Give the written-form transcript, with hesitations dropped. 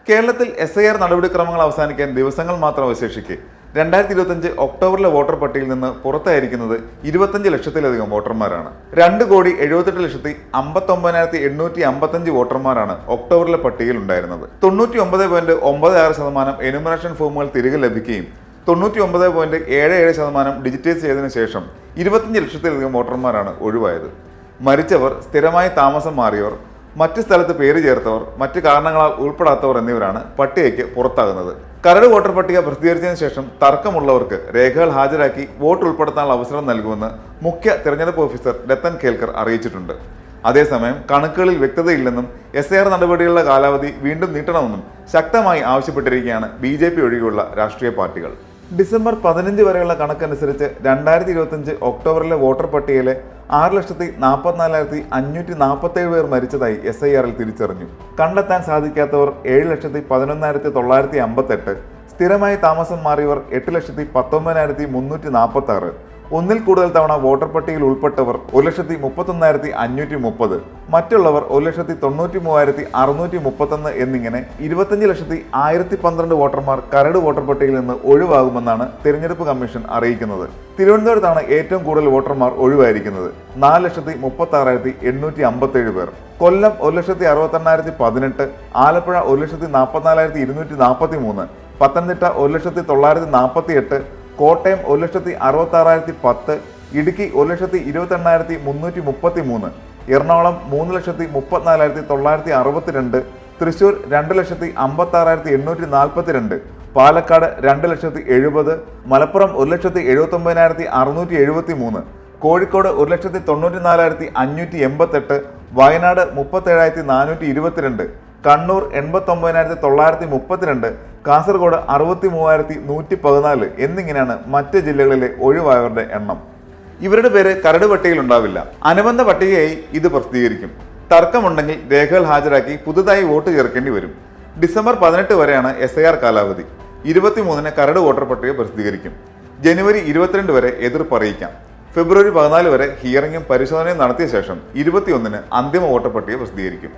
കേരളത്തിൽ SIR നടപടിക്രമങ്ങൾ അവസാനിക്കാൻ ദിവസങ്ങൾ മാത്രം അവശേഷിക്കെ 2025 ഒക്ടോബറിലെ വോട്ടർ പട്ടികയിൽ നിന്ന് പുറത്തായിരിക്കുന്നത് 25 ലക്ഷത്തിലധികം വോട്ടർമാരാണ്. 2,73,59,855 വോട്ടർമാരാണ് ഒക്ടോബറിലെ പട്ടികയിൽ ഉണ്ടായിരുന്നത്. 99.96% എനുമറേഷൻ ഫോമുകൾ തിരികെ ലഭിക്കുകയും 99.77% ഡിജിറ്റൈസ് ചെയ്തതിനു ശേഷം 25 ലക്ഷത്തിലധികം വോട്ടർമാരാണ് ഒഴിവായത്. മരിച്ചവർ, സ്ഥിരമായി താമസം മാറിയവർ, മറ്റ് സ്ഥലത്ത് പേര് ചേർത്തവർ, മറ്റ് കാരണങ്ങളാൽ ഉൾപ്പെടാത്തവർ എന്നിവരാണ് പട്ടികയ്ക്ക് പുറത്താകുന്നത്. കരട് വോട്ടർ പട്ടിക പ്രസിദ്ധീകരിച്ചതിന് ശേഷം തർക്കമുള്ളവർക്ക് രേഖകൾ ഹാജരാക്കി വോട്ട് ഉൾപ്പെടുത്താനുള്ള അവസരം നൽകുമെന്ന് മുഖ്യ തെരഞ്ഞെടുപ്പ് ഓഫീസർ രത്തൻ കേൽക്കർ അറിയിച്ചിട്ടുണ്ട്. അതേസമയം കണക്കുകളിൽ വ്യക്തതയില്ലെന്നും SIR നടപടികളുടെ കാലാവധി വീണ്ടും നീട്ടണമെന്നും ശക്തമായി ആവശ്യപ്പെട്ടിരിക്കുകയാണ് BJP ഒഴികെയുള്ള രാഷ്ട്രീയ പാർട്ടികൾ. ഡിസംബർ 15 വരെയുള്ള കണക്കനുസരിച്ച് 2025 ഒക്ടോബറിലെ വോട്ടർ പട്ടികയിലെ 6,44,547 പേർ മരിച്ചതായി SIRൽ തിരിച്ചറിഞ്ഞു. കണ്ടെത്താൻ സാധിക്കാത്തവർ 7,11,958, സ്ഥിരമായി താമസം മാറിയവർ 8,19,346, ഒന്നിൽ കൂടുതൽ തവണ വോട്ടർ പട്ടികയിൽ ഉൾപ്പെട്ടവർ 1,31,530, മറ്റുള്ളവർ 1,93,631 എന്നിങ്ങനെ 25,112 വോട്ടർമാർ കരട് വോട്ടർ പട്ടികയിൽ നിന്ന് ഒഴിവാകുമെന്നാണ് തിരഞ്ഞെടുപ്പ് കമ്മീഷൻ അറിയിക്കുന്നത്. തിരുവനന്തപുരത്താണ് ഏറ്റവും കൂടുതൽ വോട്ടർമാർ ഒഴിവായിരിക്കുന്നത്, 4,36,857 പേർ. കൊല്ലം 1,68,018, ആലപ്പുഴ 1,44,243, പത്തനംതിട്ട 1,948, കോട്ടയം 1,66,010, ഇടുക്കി 1,28,333, എറണാകുളം 3,34,962, തൃശൂർ 2,56,842, പാലക്കാട് 2,70,000, മലപ്പുറം 1,79,673, കോഴിക്കോട് 1,94,588, വയനാട് 37,422, കണ്ണൂർ 89,932, കാസർഗോഡ് 63,114 എന്നിങ്ങനെയാണ് മറ്റ് ജില്ലകളിലെ ഒഴിവായവരുടെ എണ്ണം. ഇവരുടെ പേര് കരട് പട്ടികയിൽ ഉണ്ടാവില്ല. അനുബന്ധ പട്ടികയായി ഇത് പ്രസിദ്ധീകരിക്കും. തർക്കമുണ്ടെങ്കിൽ രേഖകൾ ഹാജരാക്കി പുതുതായി വോട്ട് ചേർക്കേണ്ടി വരും. ഡിസംബർ 18 വരെയാണ് SIR കാലാവധി. 23-ന് കരട് വോട്ടർ പട്ടിക പ്രസിദ്ധീകരിക്കും. ജനുവരി 22 വരെ എതിർപ്പ് അറിയിക്കാം. ഫെബ്രുവരി 14 വരെ ഹിയറിംഗും പരിശോധനയും നടത്തിയ ശേഷം 21-ന് അന്തിമ വോട്ടർ പട്ടിക പ്രസിദ്ധീകരിക്കും.